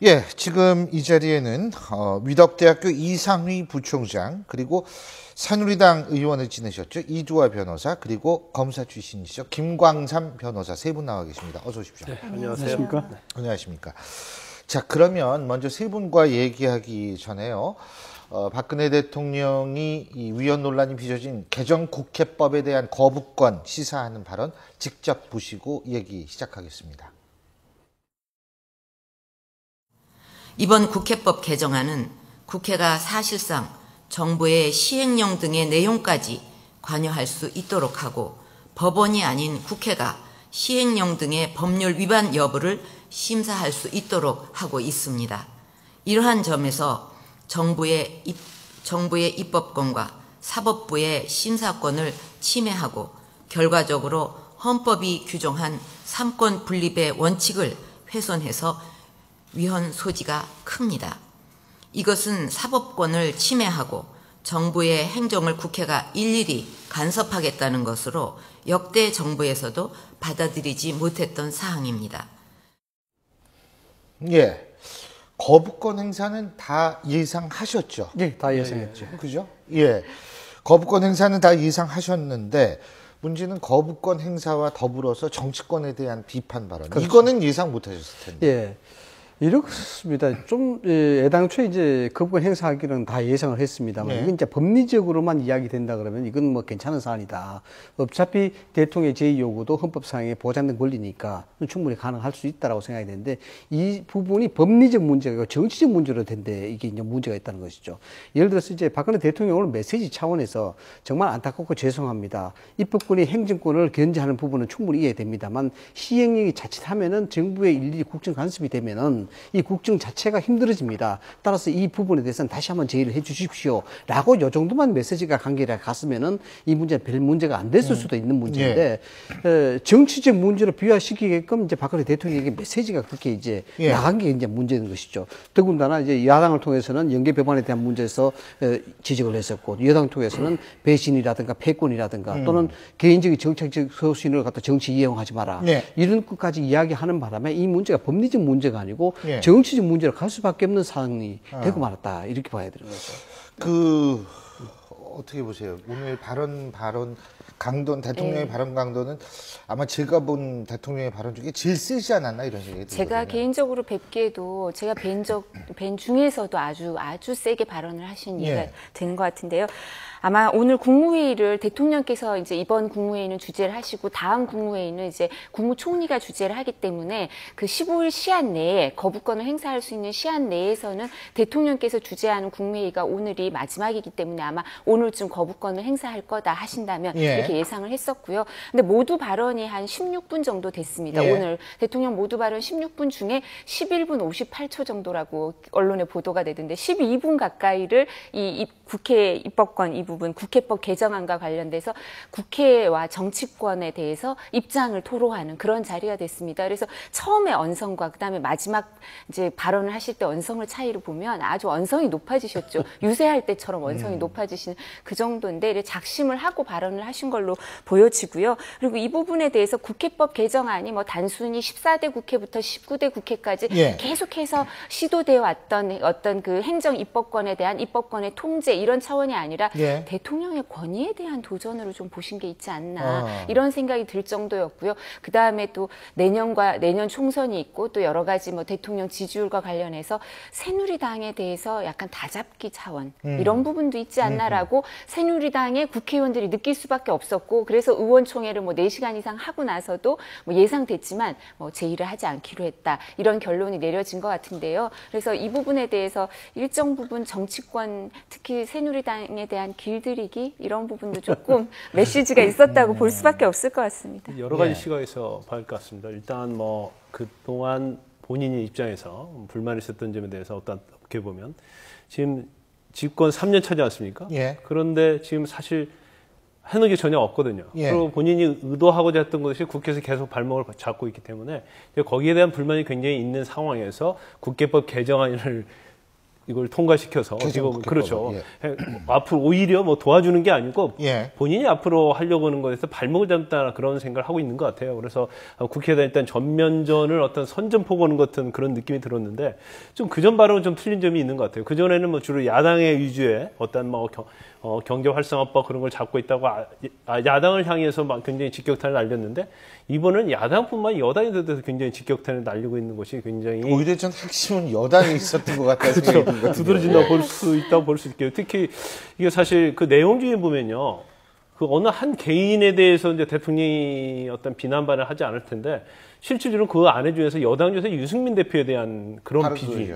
예, 지금 이 자리에는 위덕대학교 이상휘 부총장 그리고 새누리당 의원을 지내셨죠. 이두화 변호사 그리고 검사 출신이시죠. 김광삼 변호사 세 분 나와 계십니다. 어서 오십시오. 네, 안녕하세요. 네. 안녕하십니까. 자, 그러면 먼저 세 분과 얘기하기 전에요. 박근혜 대통령이 이 위헌 논란이 빚어진 개정국회법에 대한 거부권 시사하는 발언 직접 보시고 얘기 시작하겠습니다. 이번 국회법 개정안은 국회가 사실상 정부의 시행령 등의 내용까지 관여할 수 있도록 하고 법원이 아닌 국회가 시행령 등의 법률 위반 여부를 심사할 수 있도록 하고 있습니다. 이러한 점에서 정부의 입법권과 사법부의 심사권을 침해하고 결과적으로 헌법이 규정한 삼권 분립의 원칙을 훼손해서 위헌 소지가 큽니다. 이것은 사법권을 침해하고 정부의 행정을 국회가 일일이 간섭하겠다는 것으로 역대 정부에서도 받아들이지 못했던 사항입니다. 예, 거부권 행사는 다 예상하셨죠? 네, 다 예상했죠. 그죠? 예, 거부권 행사는 다 예상하셨는데 문제는 거부권 행사와 더불어서 정치권에 대한 비판 발언. 그렇죠. 이거는 예상 못하셨을 텐데. 예. 이렇습니다. 좀 애당초에 이제 거부권 행사하기는 다 예상을 했습니다만 이건 이제 법리적으로만 이야기된다 그러면 이건 뭐 괜찮은 사안이다. 어차피 대통령의 제의 요구도 헌법상에 보장된 권리니까 충분히 가능할 수 있다라고 생각이 되는데 이 부분이 법리적 문제가 정치적 문제로 된데 이게 이제 문제가 있다는 것이죠. 예를 들어서 이제 박근혜 대통령을 메시지 차원에서 정말 안타깝고 죄송합니다. 입법권이 행정권을 견제하는 부분은 충분히 이해됩니다만 시행령이 자칫하면은 정부의 일일이 국정 간섭이 되면은 이 국정 자체가 힘들어집니다. 따라서 이 부분에 대해서는 다시 한번 제의를 해 주십시오. 라고 요 정도만 메시지가 관계가 갔으면은 이 문제는 별 문제가 안 됐을 수도 있는 문제인데, 정치적 문제로 비화시키게끔 이제 박근혜 대통령에게 메시지가 그렇게 이제 나간 게 이제 문제인 것이죠. 더군다나 이제 야당을 통해서는 연계 법안에 대한 문제에서 지적을 했었고, 여당 통해서는 배신이라든가 패권이라든가 또는 개인적인 정책적 소신을 갖다 정치 이용하지 마라. 이런 것까지 이야기하는 바람에 이 문제가 법리적 문제가 아니고 정치적 문제로 갈 수밖에 없는 상황이 되고 말았다. 이렇게 봐야 되는 거죠. 어떻게 보세요? 오늘 발언 강도는 대통령의 발언 강도는 아마 제가 본 대통령의 발언 중에 제일 세지 않았나 이런 생각이 들거든요. 제가 개인적으로 뵙기에도 제가 뵌 중에서도 아주 세게 발언을 하신 이유가 된 것 같은데요. 아마 오늘 국무회의를 대통령께서 이제 이번 국무회의는 주재를 하시고 다음 국무회의는 이제 국무총리가 주재를 하기 때문에 그 15일 시한 내에 거부권을 행사할 수 있는 시한 내에서는 대통령께서 주재하는 국무회의가 오늘이 마지막이기 때문에 아마 오늘쯤 거부권을 행사할 거다 하신다면 이렇게 예상을 했었고요. 근데 모두 발언이 한 16분 정도 됐습니다. 오늘 대통령 모두 발언 16분 중에 11분 58초 정도라고 언론에 보도가 되던데 12분 가까이를 이 국회 입법권 이 부분 국회법 개정안과 관련돼서 국회와 정치권에 대해서 입장을 토로하는 그런 자리가 됐습니다. 그래서 처음에 언성과 그다음에 마지막 이제 발언을 하실 때 언성의 차이를 보면 아주 언성이 높아지셨죠. 유세할 때처럼 언성이 높아지시는 그 정도인데 작심을 하고 발언을 하신 걸로 보여지고요. 그리고 이 부분에 대해서 국회법 개정안이 뭐 단순히 14대 국회부터 19대 국회까지 계속해서 시도되어 왔던 어떤 그 행정 입법권에 대한 입법권의 통제 이런 차원이 아니라 대통령의 권위에 대한 도전으로 좀 보신 게 있지 않나 이런 생각이 들 정도였고요. 그 다음에 또 내년 총선이 있고 또 여러 가지 뭐 대통령 지지율과 관련해서 새누리당에 대해서 약간 다잡기 차원 이런 부분도 있지 않나라고 새누리당의 국회의원들이 느낄 수밖에 없었고 그래서 의원총회를 뭐 4시간 이상 하고 나서도 뭐 예상됐지만 뭐 제의를 하지 않기로 했다 이런 결론이 내려진 것 같은데요. 그래서 이 부분에 대해서 일정 부분 정치권 특히 새누리당에 대한 길들이기 이런 부분도 조금 메시지가 있었다고 볼 수밖에 없을 것 같습니다. 여러 가지 시각에서 봐야 할 것 같습니다. 일단 뭐 그동안 본인의 입장에서 불만이 있었던 점에 대해서 어떻게 보면 지금 집권 3년 차지 않습니까? 그런데 지금 사실 하는 게 전혀 없거든요. 그리고 본인이 의도하고자 했던 것이 국회에서 계속 발목을 잡고 있기 때문에 거기에 대한 불만이 굉장히 있는 상황에서 국회법 개정안을 이걸 통과시켜서 지금 그렇죠. 예. 앞으로 오히려 뭐 도와주는 게 아니고 예. 본인이 앞으로 하려고 하는 것에서 발목을 잡다 그런 생각을 하고 있는 것 같아요. 그래서 국회에다 일단 전면전을 어떤 선전포 거는 것 같은 그런 느낌이 들었는데 좀 그전 발언은 좀 틀린 점이 있는 것 같아요. 그 전에는 뭐 주로 야당의 위주의 어떤 뭐 경제 활성화법 그런 걸 잡고 있다고 야당을 향해서 막 굉장히 직격탄을 날렸는데 이번은 야당뿐만 여당에 대해서 굉장히 직격탄을 날리고 있는 것이 굉장히 오히려 전 핵심은 여당에 있었던 것 같다는 그렇죠. 생각이 들거든요. 두드러진다고 볼 수 있다고 볼 수 있겠요. 특히 이게 사실 그 내용 중에 보면요. 그 어느 한 개인에 대해서 이제 대통령이 어떤 비난반을 하지 않을 텐데 실질적으로 그 안에 중에서 여당 중에서 유승민 대표에 대한 그런 비중이,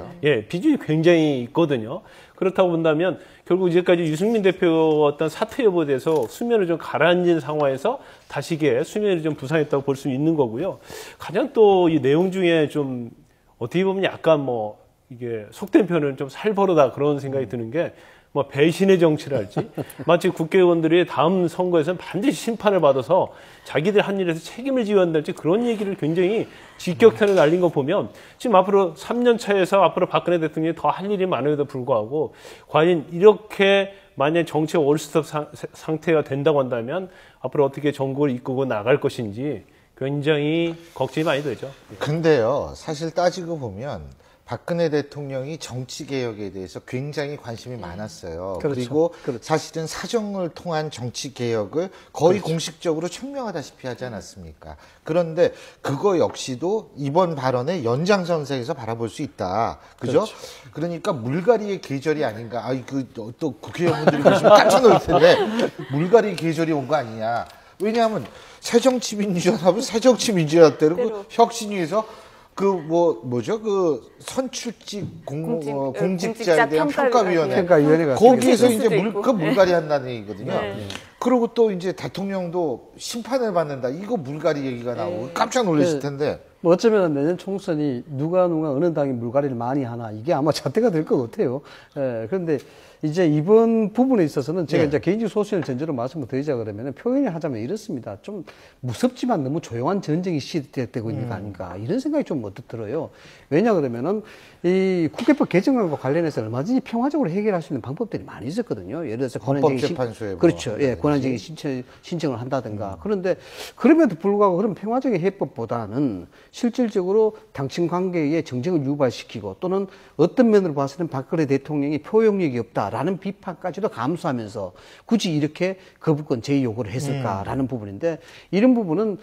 비중이 굉장히 있거든요. 그렇다고 본다면 결국 이제까지 유승민 대표 어떤 사퇴 여부에 대해서 수면을 좀 가라앉은 상황에서 다시게 수면이 좀 부상했다고 볼 수 있는 거고요. 가장 또 이 내용 중에 좀 어떻게 보면 약간 뭐 이게 속된 표현은 좀 살벌하다 그런 생각이 드는 게 뭐 배신의 정치를 할지 마치 국회의원들이 다음 선거에서는 반드시 심판을 받아서 자기들 한 일에서 책임을 지어야 한다든지 그런 얘기를 굉장히 직격탄을 날린 거 보면 지금 앞으로 3년 차에서 앞으로 박근혜 대통령이 더 할 일이 많음에도 불구하고 과연 이렇게 만약 정치 올스톱 상태가 된다고 한다면 앞으로 어떻게 정국을 이끌고 나갈 것인지 굉장히 걱정이 많이 되죠. 근데요, 사실 따지고 보면 박근혜 대통령이 정치개혁에 대해서 굉장히 관심이 많았어요. 그렇죠. 그리고 그렇죠. 사실은 사정을 통한 정치개혁을 거의 그렇죠. 공식적으로 천명하다시피 하지 않았습니까? 그런데 그거 역시도 이번 발언의 연장선상에서 바라볼 수 있다. 그죠? 그렇죠. 그러니까 물갈이의 계절이 아닌가. 또 국회의원분들이 보시면 깜짝 놀랄 텐데 물갈이 계절이 온 거 아니냐. 왜냐하면 새정치민주연합은 새정치민주연합대로 혁신위에서 선출직 공직자에 대한 평가위원회가 거기에서 이제 물갈이 한다는 얘기거든요. 네. 그리고 또 이제 대통령도 심판을 받는다. 이거 물갈이 얘기가 나오고 깜짝 놀라실 텐데. 뭐 어쩌면 내년 총선이 누가 어느 당이 물갈이를 많이 하나 이게 아마 잣대가 될 것 같아요. 그런데 이제 이번 부분에 있어서는 제가 이제 개인적 소신을 전제로 말씀을 드리자 그러면 표현을 하자면 이렇습니다. 좀 무섭지만 너무 조용한 전쟁이 시작되고 있는 거 아닌가 이런 생각이 좀 먼저 들어요. 왜냐 그러면은 이 국회법 개정안과 관련해서 얼마든지 평화적으로 해결할 수 있는 방법들이 많이 있었거든요. 예를 들어서 헌법재판소에 그렇죠. 예, 권한쟁의 신청을 한다든가. 그런데 그럼에도 불구하고 그런 평화적인 해법보다는 실질적으로 당친 관계의 정쟁을 유발시키고 또는 어떤 면으로 봤을 때 박근혜 대통령이 표용력이 없다라는 비판까지도 감수하면서 굳이 이렇게 거부권 제의 요구를 했을까라는 부분인데 이런 부분은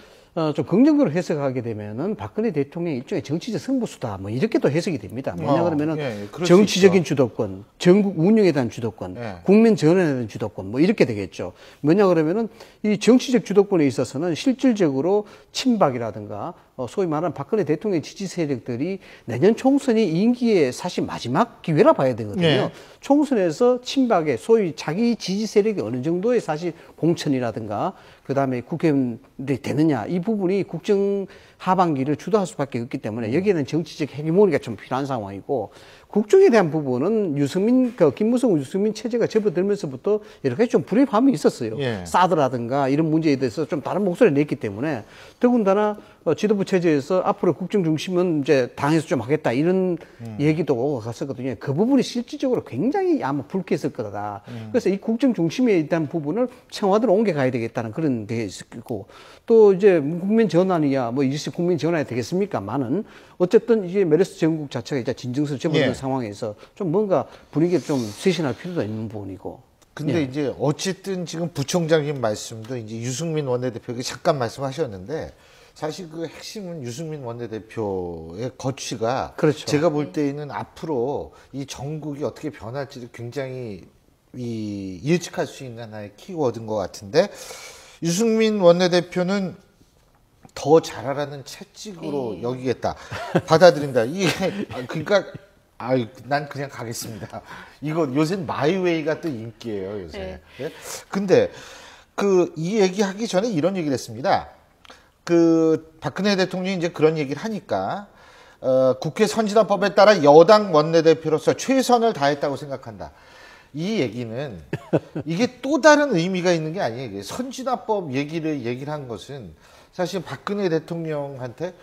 좀 긍정적으로 해석하게 되면은 박근혜 대통령의 일종의 정치적 승부수다. 뭐 이렇게 또 해석이 됩니다. 뭐냐 그러면은 정치적인 주도권, 전국 운영에 대한 주도권, 국민 전원에 대한 주도권 뭐 이렇게 되겠죠. 뭐냐 그러면은 이 정치적 주도권에 있어서는 실질적으로 친박이라든가 소위 말하는 박근혜 대통령의 지지 세력들이 내년 총선이 임기의 사실 마지막 기회라 봐야 되거든요. 총선에서 친박의 소위 자기 지지 세력이 어느 정도의 사실 공천이라든가 그다음에 국회의원들이 되느냐 이 부분이 국정 하반기를 주도할 수밖에 없기 때문에 여기에는 정치적 헤게모니가 좀 필요한 상황이고 국정에 대한 부분은 김무성 유승민 체제가 접어들면서부터 여러 가지 좀 불협화음이 있었어요. 사드라든가 이런 문제에 대해서 좀 다른 목소리를 냈기 때문에 더군다나 지도부 체제에서 앞으로 국정 중심은 이제 당에서 좀 하겠다 이런 얘기도 갔었거든요. 그 부분이 실질적으로 굉장히 아마 불쾌했을 거다. 그래서 이 국정 중심에 대한 부분을 청와대로 옮겨가야 되겠다는 그런 데 있었고 또 이제 국민 전환이야 뭐 일시 국민 전환이 되겠습니까만은 어쨌든 이게 메르스 전국 자체가 이제 진정서를 접어든 상황에서 좀 뭔가 분위기를 좀 쇄신할 필요도 있는 부분이고. 근데 이제 어쨌든 지금 부총장님 말씀도 이제 유승민 원내대표가 잠깐 말씀하셨는데 사실 그 핵심은 유승민 원내대표의 거취가 그렇죠. 제가 볼 때에는 앞으로 이 정국이 어떻게 변할지를 굉장히 예측할 수 있는 하나의 키워드인 것 같은데 유승민 원내대표는 더 잘하라는 채찍으로 여기겠다. 받아들인다. 이게 그러니까 난 그냥 가겠습니다. 이거 요새는 마이웨이가 또 인기예요, 요새. 네. 근데 이 얘기하기 전에 이런 얘기를 했습니다. 박근혜 대통령이 이제 그런 얘기를 하니까 국회 선진화법에 따라 여당 원내대표로서 최선을 다했다고 생각한다. 이 얘기는 이게 또 다른 의미가 있는 게 아니에요. 선진화법 얘기를 한 것은 사실 박근혜 대통령한테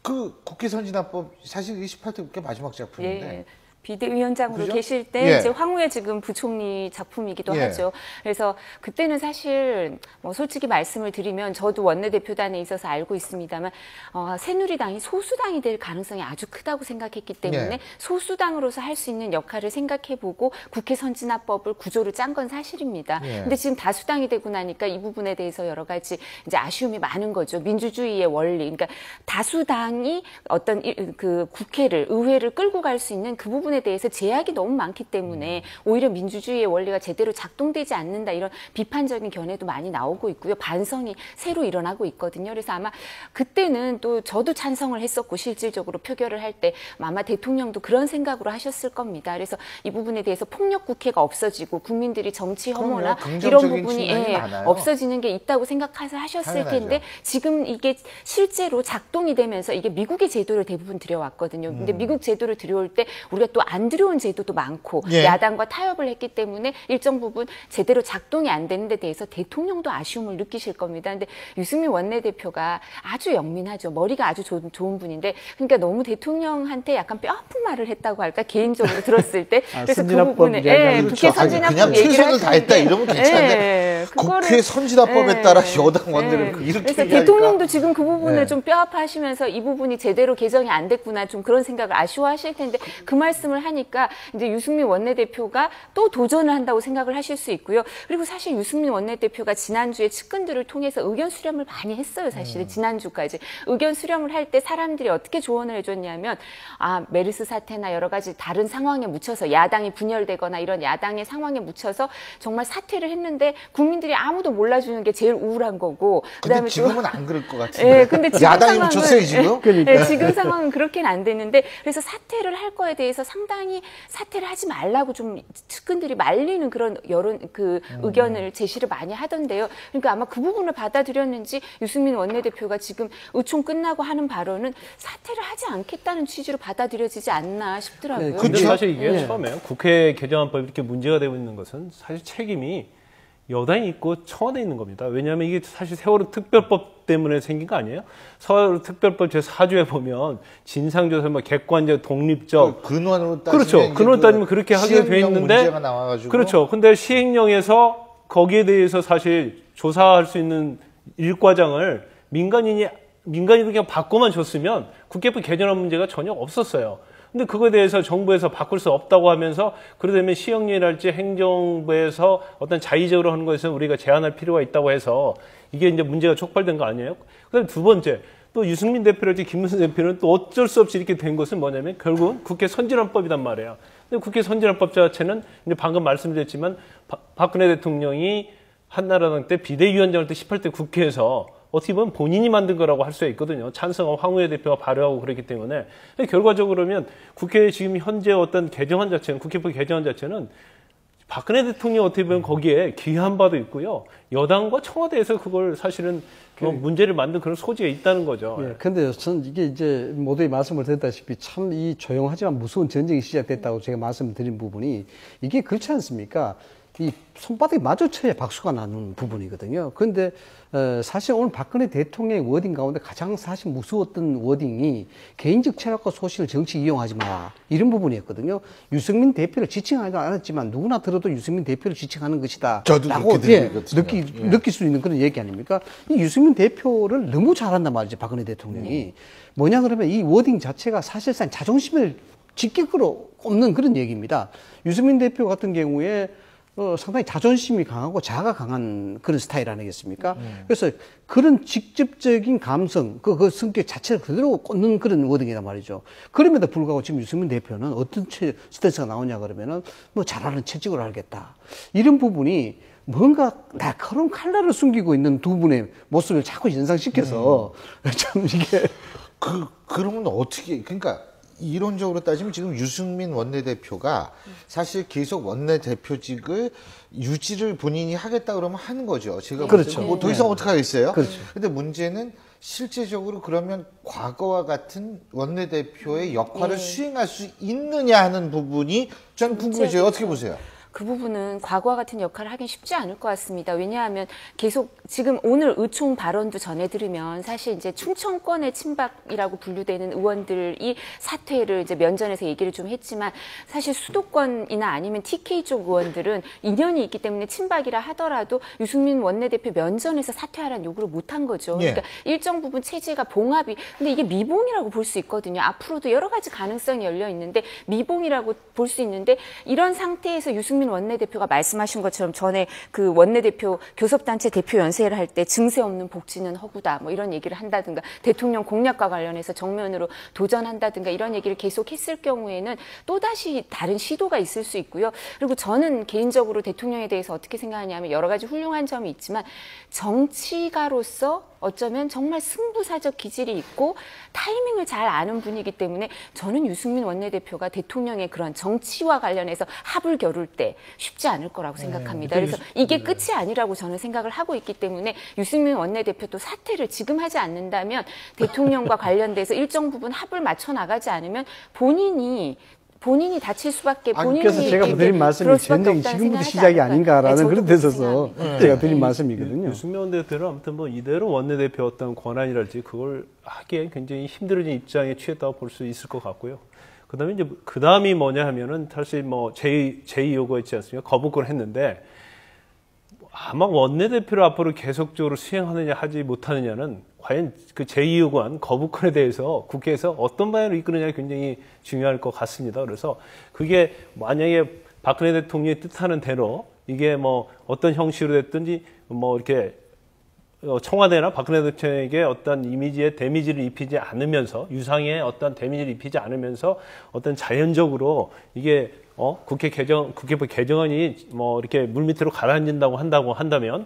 국회 선진화법 사실 18대 국회 마지막 작품인데 비대위원장으로 그죠? 계실 때 이제 황우여 지금 부총리 작품이기도 하죠. 그래서 그때는 사실 뭐 솔직히 말씀을 드리면 저도 원내대표단에 있어서 알고 있습니다만 새누리당이 소수당이 될 가능성이 아주 크다고 생각했기 때문에 소수당으로서 할 수 있는 역할을 생각해보고 국회 선진화법을 구조를 짠 건 사실입니다. 근데 지금 다수당이 되고 나니까 이 부분에 대해서 여러 가지 이제 아쉬움이 많은 거죠. 민주주의의 원리, 그러니까 다수당이 어떤 그 국회를 의회를 끌고 갈 수 있는 그 부분에 대해서 제약이 너무 많기 때문에 오히려 민주주의의 원리가 제대로 작동되지 않는다 이런 비판적인 견해도 많이 나오고 있고요. 반성이 새로 일어나고 있거든요. 그래서 아마 그때는 또 저도 찬성을 했었고 실질적으로 표결을 할 때 아마 대통령도 그런 생각으로 하셨을 겁니다. 그래서 이 부분에 대해서 폭력 국회가 없어지고 국민들이 정치 혐오나 이런 부분이 없어지는 게 있다고 생각해서 하셨을 텐데 지금 이게 실제로 작동이 되면서 이게 미국의 제도를 대부분 들여왔거든요. 근데 미국 제도를 들여올 때 우리가 또 안 들여온 제도도 많고 야당과 타협을 했기 때문에 일정 부분 제대로 작동이 안 되는 데 대해서 대통령도 아쉬움을 느끼실 겁니다. 근데 유승민 원내대표가 아주 영민하죠. 머리가 아주 좋은 분인데 그러니까 너무 대통령한테 약간 뼈아픈 말을 했다고 할까 개인적으로 들었을 때 그래서 그 부분에 국회 선진화법 그냥 얘기를 최선을 다했다 이러면 괜찮은데 국회 선진화법에 따라 여당 원내를 이렇게 그래서 대통령도 지금 그 부분을 좀 뼈아파하시면서 이 부분이 제대로 개정이 안 됐구나 좀 그런 생각을 아쉬워하실 텐데 그 말씀을 하니까 이제 유승민 원내대표가 또 도전을 한다고 생각을 하실 수 있고요. 그리고 사실 유승민 원내대표가 지난주에 측근들을 통해서 의견 수렴을 많이 했어요. 사실은 지난주까지 의견 수렴을 할 때 사람들이 어떻게 조언을 해줬냐면 메르스 사태나 여러 가지 다른 상황에 묻혀서 야당이 분열되거나 이런 야당의 상황에 묻혀서 정말 사퇴를 했는데 국민들이 아무도 몰라주는 게 제일 우울한 거고. 근데 지금은 안 그럴 것 같은데. 근데 지금 야당이 묻혔어요 지금? 지금 상황은 그렇게는 안 되는데 그래서 사퇴를 할 거에 대해서 상당히 사퇴를 하지 말라고 좀 측근들이 말리는 그런 여론 의견을 제시를 많이 하던데요. 그러니까 아마 그 부분을 받아들였는지 유승민 원내대표가 지금 의총 끝나고 하는 발언은 사퇴를 하지 않겠다는 취지로 받아들여지지 않나 싶더라고요. 근데 사실 이게 처음에 국회 개정안법이 이렇게 문제가 되고 있는 것은 사실 책임이 여당이 있고 청와대에 있는 겁니다. 왜냐하면 이게 사실 세월호 특별법 때문에 생긴 거 아니에요? 세월호 특별법 제4조에 보면 진상조사, 객관적, 독립적 근원으로 따지면 그렇죠. 근원으로 따지면 그렇게 하게 돼 있는데 문제가 나와가지고. 그렇죠. 근데 시행령에서 거기에 대해서 사실 조사할 수 있는 일과장을 민간인이 그냥 바꿔만 줬으면 국회법 개정안 문제가 전혀 없었어요. 근데 그거에 대해서 정부에서 바꿀 수 없다고 하면서 그러려면 시행령이랄지 행정부에서 어떤 자의적으로 하는 것에서 우리가 제한할 필요가 있다고 해서 이게 이제 문제가 촉발된 거 아니에요? 그다음에 두 번째, 또 유승민 대표랄지 김문수 대표는 또 어쩔 수 없이 이렇게 된 것은 뭐냐면 결국은 국회 선진화법이란 말이에요. 근데 국회 선진화법 자체는 이제 방금 말씀드렸지만 박근혜 대통령이 한나라당 때 비대위원장을 때 18대 국회에서 어떻게 보면 본인이 만든 거라고 할 수 있거든요. 찬성하고 황우여 대표가 발의하고 그랬기 때문에. 결과적으로 그러면 국회 지금 현재 어떤 개정안 자체는, 국회법 개정안 자체는 박근혜 대통령 어떻게 보면 거기에 기여한 바도 있고요. 여당과 청와대에서 그걸 사실은 문제를 만든 그런 소지가 있다는 거죠. 근데 저는 이게 이제 모두의 말씀을 드렸다시피 참 이 조용하지만 무서운 전쟁이 시작됐다고 제가 말씀드린 부분이 이게 그렇지 않습니까? 이 손바닥이 마주쳐야 박수가 나는 부분이거든요. 그런데 사실 오늘 박근혜 대통령의 워딩 가운데 가장 사실 무서웠던 워딩이 개인적 체력과 소신을 정치 이용하지 마 이런 부분이었거든요. 유승민 대표를 지칭하지 않았지만 누구나 들어도 유승민 대표를 지칭하는 것이다 라고 느낄 수 있는 그런 얘기 아닙니까? 이 유승민 대표를 너무 잘한단 말이죠. 박근혜 대통령이. 뭐냐 그러면 이 워딩 자체가 사실상 자존심을 짙게 끌어꼽는 그런 얘기입니다. 유승민 대표 같은 경우에 상당히 자존심이 강하고 자아가 강한 그런 스타일 아니겠습니까? 그래서 그런 직접적인 감성, 그 성격 자체를 그대로 꽂는 그런 워딩이란 말이죠. 그럼에도 불구하고 지금 유승민 대표는 어떤 스탠스가 나오냐 그러면은 뭐 잘하는 채찍으로 알겠다. 이런 부분이 뭔가 날카로운 칼날을 숨기고 있는 두 분의 모습을 자꾸 연상시켜서 참 이게. 그러면 어떻게, 그러니까 이론적으로 따지면 지금 유승민 원내대표가 사실 계속 원내대표직을 유지를 본인이 하겠다 그러면 하는 거죠. 제가 그렇죠. 뭐 더 이상 어떻게 하겠어요? 그렇죠. 근데 문제는 실제적으로 그러면 과거와 같은 원내대표의 역할을 수행할 수 있느냐 하는 부분이 저는 궁금해져요. 어떻게 보세요? 그 부분은 과거와 같은 역할을 하긴 쉽지 않을 것 같습니다. 왜냐하면 계속 지금 오늘 의총 발언도 전해 들으면 사실 이제 충청권의 친박이라고 분류되는 의원들이 사퇴를 이제 면전에서 얘기를 좀 했지만 사실 수도권이나 아니면 TK 쪽 의원들은 인연이 있기 때문에 친박이라 하더라도 유승민 원내대표 면전에서 사퇴하라는 요구를 못한 거죠. 예. 그러니까 일정 부분 체제가 봉합이 근데 이게 미봉이라고 볼 수 있거든요. 앞으로도 여러 가지 가능성이 열려 있는데 미봉이라고 볼 수 있는데 이런 상태에서 유승민 원내대표가 말씀하신 것처럼 전에 그 원내대표 교섭단체 대표 연설을 할 때 증세 없는 복지는 허구다 뭐 이런 얘기를 한다든가 대통령 공약과 관련해서 정면으로 도전한다든가 이런 얘기를 계속 했을 경우에는 또다시 다른 시도가 있을 수 있고요. 그리고 저는 개인적으로 대통령에 대해서 어떻게 생각하냐면 여러 가지 훌륭한 점이 있지만 정치가로서 어쩌면 정말 승부사적 기질이 있고 타이밍을 잘 아는 분이기 때문에 저는 유승민 원내대표가 대통령의 그런 정치와 관련해서 합을 겨룰 때 쉽지 않을 거라고 생각합니다. 그래서 이게 끝이 아니라고 저는 생각을 하고 있기 때문에 유승민 원내대표도 사퇴를 지금 하지 않는다면 대통령과 관련돼서 일정 부분 합을 맞춰 나가지 않으면 본인이 다칠 수밖에 본인이 그래서 제가 드린 말씀이 전쟁이 지금부터 시작이 아닌가라는 그런 데서 제가 드린 말씀이거든요. 유승민 원내대표는 아무튼 뭐 이대로 원내대표 어떤 권한이랄지 그걸 하기에 굉장히 힘들어진 입장에 취했다고 볼 수 있을 것 같고요. 그다음에 이제 그다음이 뭐냐 하면은 사실 뭐 제2 요구가 있지 않습니까? 거부권을 했는데 아마 원내대표를 앞으로 계속적으로 수행하느냐 하지 못하느냐는 과연 그 제2요구안 거부권에 대해서 국회에서 어떤 방향으로 이끄느냐가 굉장히 중요할 것 같습니다. 그래서 그게 만약에 박근혜 대통령이 뜻하는 대로 이게 뭐 어떤 형식으로 됐든지 뭐 이렇게 청와대나 박근혜 대통령에게 어떤 이미지에 데미지를 입히지 않으면서 유상에 어떤 데미지를 입히지 않으면서 어떤 자연적으로 이게 국회법 개정안이 뭐 이렇게 물밑으로 가라앉는다고 한다면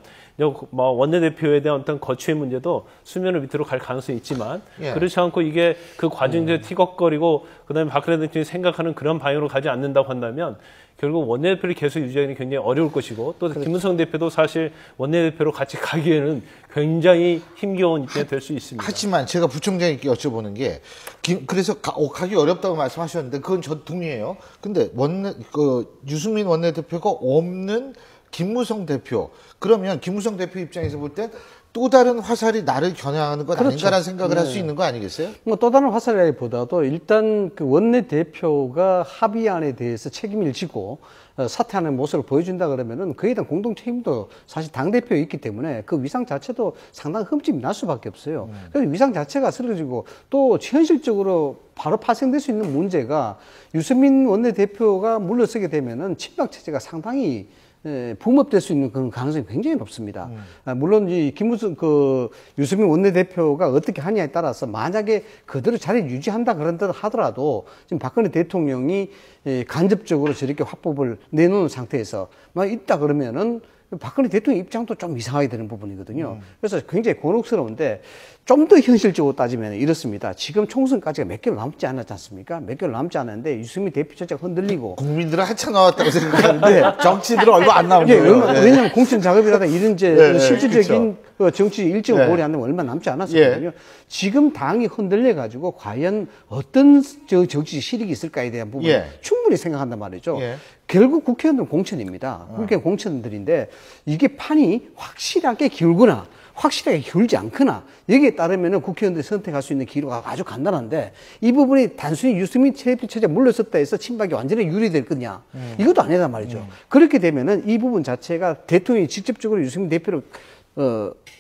뭐 원내대표에 대한 어떤 거취의 문제도 수면을 밑으로 갈 가능성이 있지만 그렇지 않고 이게 그 과정에서 티격거리고 그다음에 박근혜 대통령이 생각하는 그런 방향으로 가지 않는다고 한다면 결국 원내대표를 계속 유지하기는 굉장히 어려울 것이고 또 김무성 대표도 사실 원내대표로 같이 가기에는 굉장히 힘겨운 입장이 될 수 있습니다. 하지만 제가 부총장님께 여쭤보는 게 그래서 가기 어렵다고 말씀하셨는데 그건 저 동의해요. 근데 유승민 원내대표가 없는 김무성 대표 그러면 김무성 대표 입장에서 볼 때 또 다른 화살이 나를 겨냥하는 것 그렇죠. 아닌가라는 생각을 할 수 있는 거 아니겠어요? 뭐 또 다른 화살이라기보다도 일단 그 원내대표가 합의안에 대해서 책임을 지고 사퇴하는 모습을 보여준다 그러면은 그에 대한 공동 책임도 사실 당대표에 있기 때문에 그 위상 자체도 상당히 흠집이 날 수밖에 없어요. 그래서 위상 자체가 쓰러지고 또 현실적으로 바로 파생될 수 있는 문제가 유승민 원내대표가 물러서게 되면은 친박 체제가 상당히 붐업될 수 있는 그런 가능성이 굉장히 높습니다. 물론 이 유승민 원내대표가 어떻게 하냐에 따라서 만약에 그대로 자리를 유지한다 그런다 하더라도 지금 박근혜 대통령이 간접적으로 저렇게 화법을 내놓는 상태에서 막 있다 그러면은 박근혜 대통령 입장도 좀 이상하게 되는 부분이거든요. 그래서 굉장히 곤혹스러운데 좀 더 현실적으로 따지면 이렇습니다. 지금 총선까지가 몇 개월 남지 않았지 않습니까? 몇 개월 남지 않았는데 유승민 대표 자체가 흔들리고 국민들은 한참 남았다고 생각하는데 정치인들은 얼마 안 남은 거예요. 왜냐하면 공천 작업이라든가 이런 이제 실질적인 정치 일정을 고려한다면 얼마 남지 않았거든요. 지금 당이 흔들려가지고 과연 어떤 정치 실익이 있을까에 대한 부분 충분히 생각한단 말이죠. 결국 국회의원들은 공천입니다. 국회 공천들인데 이게 판이 확실하게 기울거나 확실하게 기울지 않거나 여기에 따르면 국회의원들이 선택할 수 있는 기로가 아주 간단한데 이 부분이 단순히 유승민 체제 물러섰다 해서 친박이 완전히 유리될 거냐 이것도 아니란 말이죠. 그렇게 되면은 이 부분 자체가 대통령이 직접적으로 유승민 대표를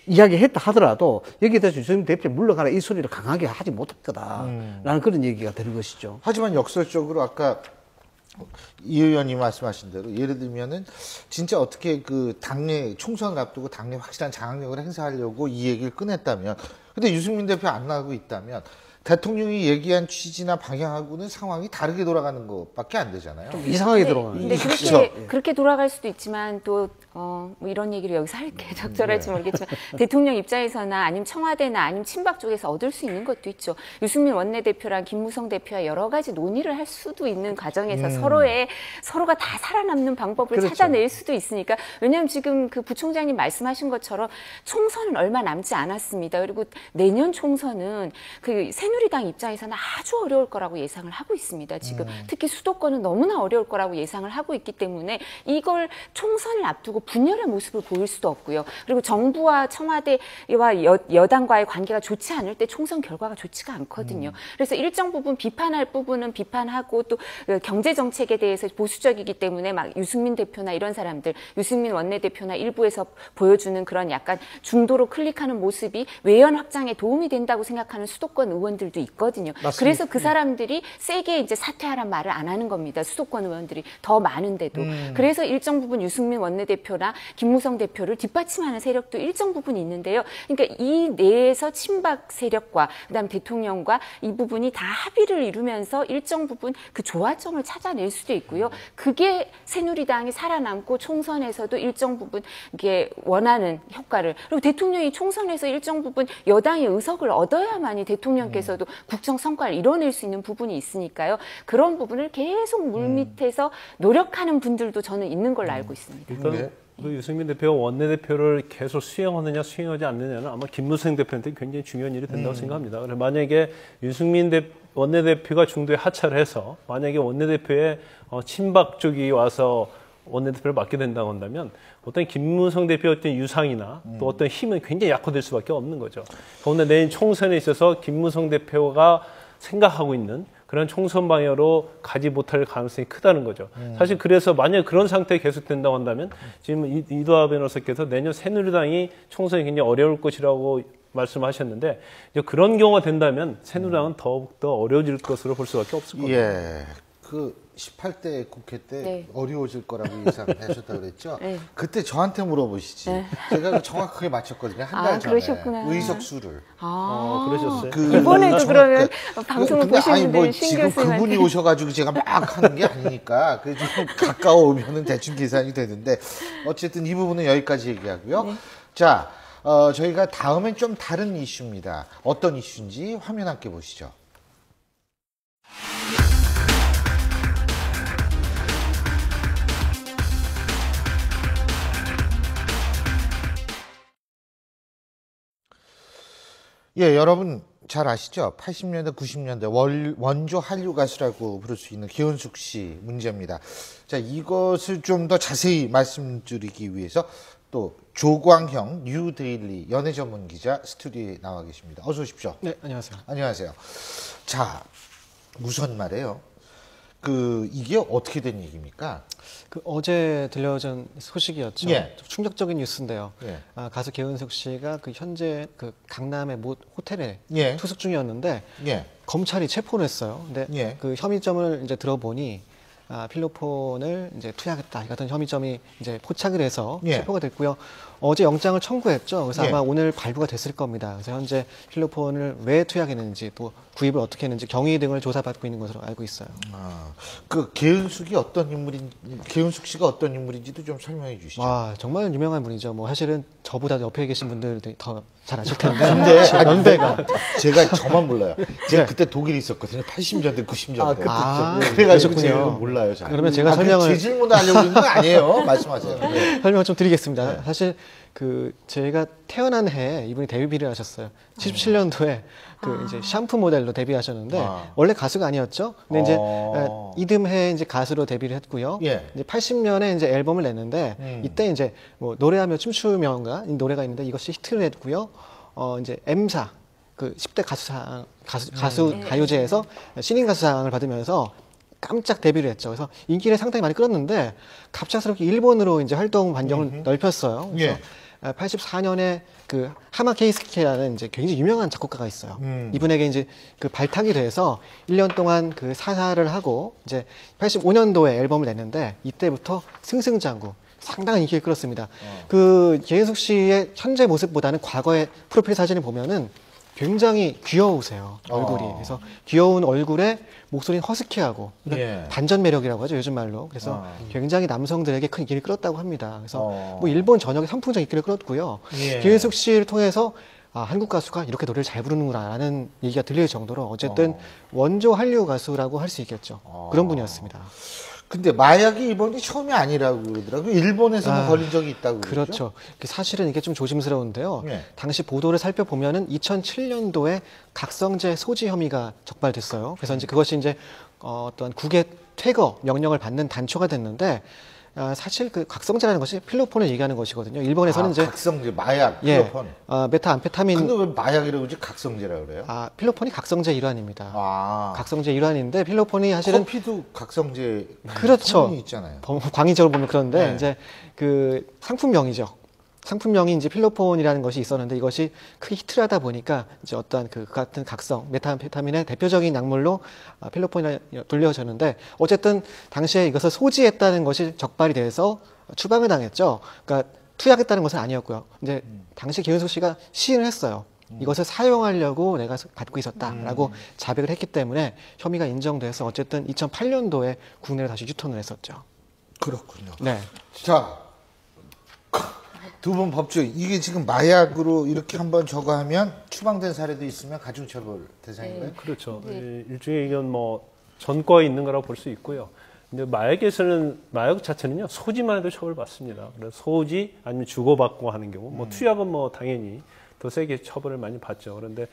이야기했다 하더라도 여기에 대해서 유승민 대표 물러가라 이 소리를 강하게 하지 못할 거다라는 그런 얘기가 되는 것이죠. 하지만 역설적으로 아까 이 의원이 말씀하신 대로 예를 들면은 진짜 어떻게 그 당내 총선을 앞두고 당내 확실한 장악력을 행사하려고 이 얘기를 꺼냈다면 근데 유승민 대표 안 나가고 있다면 대통령이 얘기한 취지나 방향하고는 상황이 다르게 돌아가는 것밖에 안 되잖아요. 좀 이상하게 돌아가는. 근데 그렇게 돌아갈 수도 있지만 또 뭐 이런 얘기를 여기서 할게 적절할지 모르겠지만 대통령 입장에서나 아니면 청와대나 아니면 친박 쪽에서 얻을 수 있는 것도 있죠. 유승민 원내대표랑 김무성 대표와 여러 가지 논의를 할 수도 있는 과정에서 서로가 다 살아남는 방법을 찾아낼 수도 있으니까 왜냐하면 지금 그 부총장님 말씀하신 것처럼 총선은 얼마 남지 않았습니다. 그리고 내년 총선은 그 새누리 새누리당 입장에서는 아주 어려울 거라고 예상을 하고 있습니다. 지금 특히 수도권은 너무나 어려울 거라고 예상을 하고 있기 때문에 이걸 총선을 앞두고 분열의 모습을 보일 수도 없고요. 그리고 정부와 청와대와 여당과의 관계가 좋지 않을 때 총선 결과가 좋지가 않거든요. 그래서 일정 부분 비판할 부분은 비판하고 또 경제 정책에 대해서 보수적이기 때문에 막 유승민 대표나 이런 사람들, 유승민 원내대표나 일부에서 보여주는 그런 약간 중도로 클릭하는 모습이 외연 확장에 도움이 된다고 생각하는 수도권 의원들도 있거든요. 맞습니다. 그래서 그 사람들이 세게 이제 사퇴하란 말을 안 하는 겁니다. 수도권 의원들이 더 많은데도. 그래서 일정 부분 유승민 원내대표나 김무성 대표를 뒷받침하는 세력도 일정 부분 있는데요. 그러니까 이 내에서 친박 세력과 그다음 대통령과 이 부분이 다 합의를 이루면서 일정 부분 그 조화점을 찾아낼 수도 있고요. 그게 새누리당이 살아남고 총선에서도 일정 부분 이게 원하는 효과를, 그리고 대통령이 총선에서 일정 부분 여당의 의석을 얻어야만이 대통령께서도 국정 성과를 이뤄낼 수 있는 부분이 있으니까요. 그런 부분을 계속 물밑에서 노력하는 분들도 저는 있는 걸로 알고 있습니다. 일단 그 유승민 대표가 원내대표를 계속 수행하느냐 수행하지 않느냐는 아마 김무성 대표한테 굉장히 중요한 일이 된다고 생각합니다. 그래서 만약에 유승민 원내대표가 중도에 하차를 해서 만약에 원내대표의 친박 쪽이 와서 원내대표를 맡게 된다고 한다면 어떤 김무성 대표의 어떤 유상이나 또 어떤 힘은 굉장히 약화될 수밖에 없는 거죠. 더군다나 내년 총선에 있어서 김무성 대표가 생각하고 있는 그런 총선 방향으로 가지 못할 가능성이 크다는 거죠. 사실 그래서 만약 그런 상태가 계속된다고 한다면 지금 이도하 변호사께서 내년 새누리당이 총선이 굉장히 어려울 것이라고 말씀하셨는데 이제 그런 경우가 된다면 새누리당은 더욱더 어려워질 것으로 볼 수밖에 없을 겁니다. 예. 그 18대 국회 때 어려워질 거라고 예상하셨다고 그랬죠? 네. 그때 저한테 물어보시지. 네. 제가 정확하게 맞췄거든요. 한 달 전에. 그러셨구나. 의석 수를. 그러셨어요? 이번에도 그러면 방송을 보시는 분들 지금 그분이 오셔가지고 제가 막 하는 게 아니니까 좀 가까워오면 대충 계산이 되는데 어쨌든 이 부분은 여기까지 얘기하고요. 네. 자, 저희가 다음엔 좀 다른 이슈입니다. 어떤 이슈인지 화면 함께 보시죠. 예, 여러분 잘 아시죠? 80년대, 90년대 원조 한류 가수라고 부를 수 있는 기현숙 씨 문제입니다. 자, 이것을 좀 더 자세히 말씀드리기 위해서 또 조광형 뉴데일리 연예 전문 기자 스튜디오에 나와 계십니다. 어서 오십시오. 네, 안녕하세요. 안녕하세요. 자, 우선 말이에요. 이게 어떻게 된 얘기입니까? 어제 들려준 소식이었죠. 예. 충격적인 뉴스인데요. 예. 가수 개은숙 씨가 현재 강남의 모 호텔에 예. 투숙 중이었는데 예. 검찰이 체포를 했어요. 근데 예. 그 혐의점을 이제 들어보니 필로폰을 이제 투약했다. 이 같은 혐의점이 이제 포착을 해서 체포가 됐고요. 어제 영장을 청구했죠. 그래서 아마 오늘 발부가 됐을 겁니다. 그래서 현재 필로폰을 왜 투약했는지 또 구입을 어떻게 했는지 경위 등을 조사받고 있는 것으로 알고 있어요. 개은숙이 개은숙 씨가 어떤 인물인지도 좀 설명해 주시죠. 정말 유명한 분이죠. 사실은 저보다 옆에 계신 분들이 더 잘 아실 텐데. 근데 연배가 제가 저만 몰라요. 제가 그때 독일에 있었거든요. 80년대, 90년대. 그래가지고 제가 몰라요. 잘. 그러면 제가 설명을 제 질문을 하려고 하는 건 아니에요. 말씀하세요. 네. 설명을 좀 드리겠습니다. 네. 사실 제가 태어난 해에 이분이 데뷔를 하셨어요. 77년도에 이제 샴푸 모델로 데뷔하셨는데 원래 가수가 아니었죠. 근데 이제 이듬해 이제 가수로 데뷔를 했고요. 이제 80년에 이제 앨범을 냈는데 이때 이제 노래하며 춤추며인가 이 노래가 있는데 이것이 히트를 했고요. 이제 M사 10대 가수 가요제에서 신인 가수상을 받으면서 깜짝 데뷔를 했죠. 그래서 인기를 상당히 많이 끌었는데 갑작스럽게 일본으로 이제 활동 반경을 넓혔어요. 그래서 84년에 하마 케이스키라는 이제 굉장히 유명한 작곡가가 있어요. 이분에게 이제 발탁이 돼서 1년 동안 사사를 하고 이제 85년도에 앨범을 냈는데 이때부터 승승장구 상당한 인기를 끌었습니다. 개은숙 씨의 현재 모습보다는 과거의 프로필 사진을 보면은 굉장히 귀여우세요, 얼굴이. 그래서 귀여운 얼굴에 목소리는 허스키하고 반전 매력이라고 하죠, 요즘 말로. 그래서 굉장히 남성들에게 큰 인기를 끌었다고 합니다. 그래서 일본 전역에 선풍적 인기를 끌었고요. 개은숙 씨를 통해서 한국 가수가 이렇게 노래를 잘 부르는구나라는 얘기가 들릴 정도로 어쨌든 원조 한류 가수라고 할 수 있겠죠. 그런 분이었습니다. 근데 마약이 이번이 처음이 아니라고 그러더라고요. 일본에서는 걸린 적이 있다고 그러죠. 그렇죠. 사실은 이게 좀 조심스러운데요. 예. 당시 보도를 살펴보면은 2007년도에 각성제 소지 혐의가 적발됐어요. 그래서 이제 그것이 이제 어떤 국외 퇴거 명령을 받는 단초가 됐는데 사실 그 각성제라는 것이 필로폰을 얘기하는 것이거든요. 일본에서는 이제 각성제, 마약, 필로폰. 메타암페타민. 근데 왜 마약이라고 그러지 각성제라고 그래요? 필로폰이 각성제 일환입니다. 아. 각성제 일환인데 필로폰이 사실은 커피도 각성제 그렇죠. 성분이 있잖아요. 광의적으로 보면 그런데 네. 이제 그 상품명이죠. 상품명이 이제 필로폰이라는 것이 있었는데 이것이 크게 히트를 하다 보니까 이제 어떠한 그 같은 각성, 메타암페타민의 대표적인 약물로 필로폰이 불려졌는데 어쨌든 당시에 이것을 소지했다는 것이 적발이 돼서 추방을 당했죠. 그러니까 투약했다는 것은 아니었고요. 이제 당시 김윤석 씨가 시인을 했어요. 이것을 사용하려고 내가 갖고 있었다라고 자백을 했기 때문에 혐의가 인정돼서 어쨌든 2008년도에 국내로 다시 유턴을 했었죠. 그렇군요. 네. 자. 두 분 법조 이게 지금 마약으로 이렇게 한번 저거 하면 추방된 사례도 있으면 가중처벌 대상인가요? 그렇죠. 일종의 이건 뭐 전과에 있는 거라고 볼 수 있고요. 근데 마약에서는 마약 자체는요 소지만 해도 처벌받습니다. 그래서 소지 아니면 주고받고 하는 경우, 뭐 투약은 뭐 당연히 더 세게 처벌을 많이 받죠. 그런데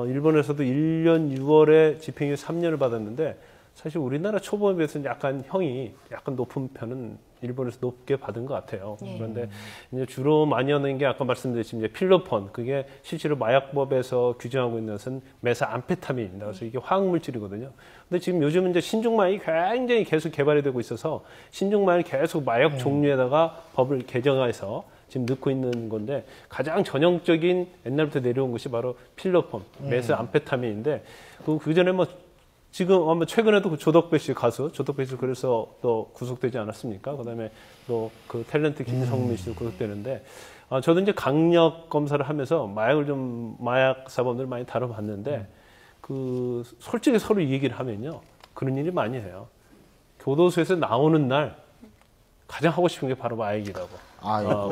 일본에서도 1년 6월에 집행유예 3년을 받았는데 사실 우리나라 초범에 비해서는 약간 형이 약간 높은 편은 일본에서 높게 받은 것 같아요. 그런데 이제 주로 많이 하는 게 아까 말씀드렸듯이 이제 필로폰, 그게 실제로 마약법에서 규정하고 있는 것은 메사암페타민입니다. 그래서 이게 화학물질이거든요. 근데 지금 요즘은 이제 신종마약이 굉장히 계속 개발이 되고 있어서 신종마약을 계속 마약 종류에다가 법을 개정해서 지금 넣고 있는 건데 가장 전형적인 옛날부터 내려온 것이 바로 필로폰, 메사암페타민인데 그 전에 뭐 지금 아마 최근에도 그 조덕배 씨 가수, 조덕배 씨 그래서 또 구속되지 않았습니까? 그다음에 또 그 탤런트 김성민 씨도 구속되는데, 저도 이제 강력 검사를 하면서 마약 사범들 많이 다뤄봤는데, 그 솔직히 서로 얘기를 하면요, 그런 일이 많이 해요. 교도소에서 나오는 날 가장 하고 싶은 게 바로 마약이라고.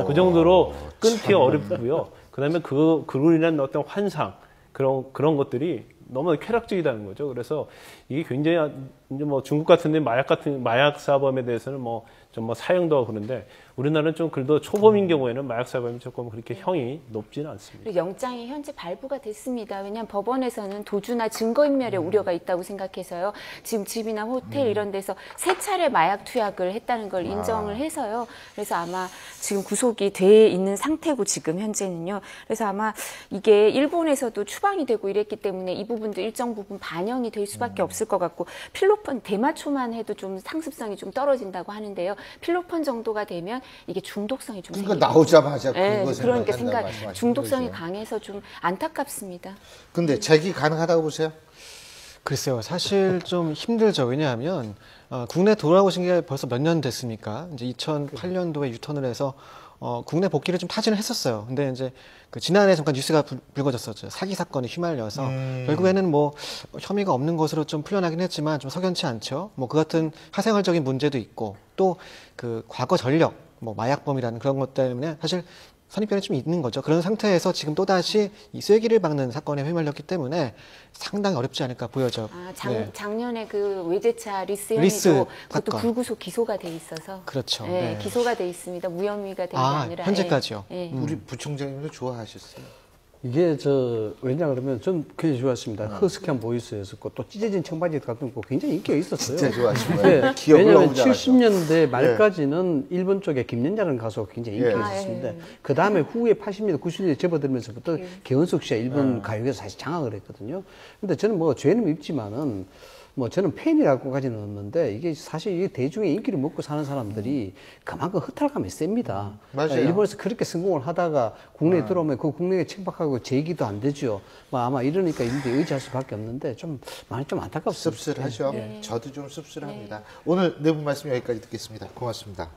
그 정도로 끊기 어렵고요. 그다음에 그로 인한 어떤 환상 그런 것들이 너무 쾌락적이다는 거죠. 그래서 이게 굉장히 이제 뭐 중국 같은데 마약 사범에 대해서는 뭐 좀 뭐 사형도 하고 그런데 우리나라는 좀 그래도 초범인 경우에는 마약 사범이 조금 그렇게 형이 높지는 않습니다. 영장이 현재 발부가 됐습니다. 왜냐하면 법원에서는 도주나 증거인멸의 우려가 있다고 생각해서요. 지금 집이나 호텔 이런 데서 3차례 마약 투약을 했다는 걸 인정을 해서요. 그래서 아마 지금 구속이 돼 있는 상태고 지금 현재는요. 그래서 아마 이게 일본에서도 추방이 되고 이랬기 때문에 이 부분도 일정 부분 반영이 될 수밖에 없을 것 같고 필로폰 대마초만 해도 좀 상습성이 좀 떨어진다고 하는데요. 필로폰 정도가 되면 이게 중독성이 좀 그러니까 나오자마자 네, 그거 그러니까 중독성이 거죠. 강해서 좀 안타깝습니다. 근데 재기 가능하다고 보세요? 글쎄요, 사실 좀 힘들죠. 왜냐하면 국내 돌아오신 게 벌써 몇 년 됐습니까? 이제 2008년도에 유턴을 해서 국내 복귀를 좀 타진을 했었어요. 근데 이제 그 지난해 잠깐 뉴스가 불거졌었죠. 사기 사건에 휘말려서 결국에는 뭐 혐의가 없는 것으로 좀 풀려나긴 했지만 좀 석연치 않죠. 뭐 그 같은 사생활적인 문제도 있고 또 그 과거 전력, 뭐 마약범이라는 그런 것 때문에 사실 선입견이 좀 있는 거죠. 그런 상태에서 지금 또다시 이 쐐기를 박는 사건에 휘말렸기 때문에 상당히 어렵지 않을까 보여져. 작년에 그 외제차 리스 리스 혐의도 그것도 사건. 불구속 기소가 돼 있어서. 그렇죠. 네, 네. 기소가 돼 있습니다. 무혐의가 된 게 아니라. 현재까지요. 우리 부총장님도 좋아하셨어요. 이게 왜냐 그러면 전 굉장히 좋았습니다. 허스키한 보이스였었고 또 찢어진 청바지 같은 거 굉장히 인기가 있었어요. 진짜 좋아하신 네, 거예요. 기억을 왜냐하면 너무 잘하죠. 70년대 말까지는 일본 쪽에 김연자라는 가수가 굉장히 인기가 있었습니다. 그 다음에 후에 80년대, 90년대 접어들면서부터 개원석 씨가 일본 가요계에서 사실 장악을 했거든요. 근데 저는 뭐 죄는 있지만은 뭐 저는 팬이라고까지는 없는데 이게 사실 이게 대중의 인기를 먹고 사는 사람들이 그만큼 허탈감이 셉니다. 맞아요. 일본에서 그렇게 성공을 하다가 국내에 들어오면 그 국내에 책박하고 재기도 안 되죠. 뭐 아마 이러니까 이분들이 의지할 수밖에 없는데 좀 많이 좀 안타깝습니다. 씁쓸하죠. 저도 좀 씁쓸합니다. 오늘 네 분 말씀 여기까지 듣겠습니다. 고맙습니다.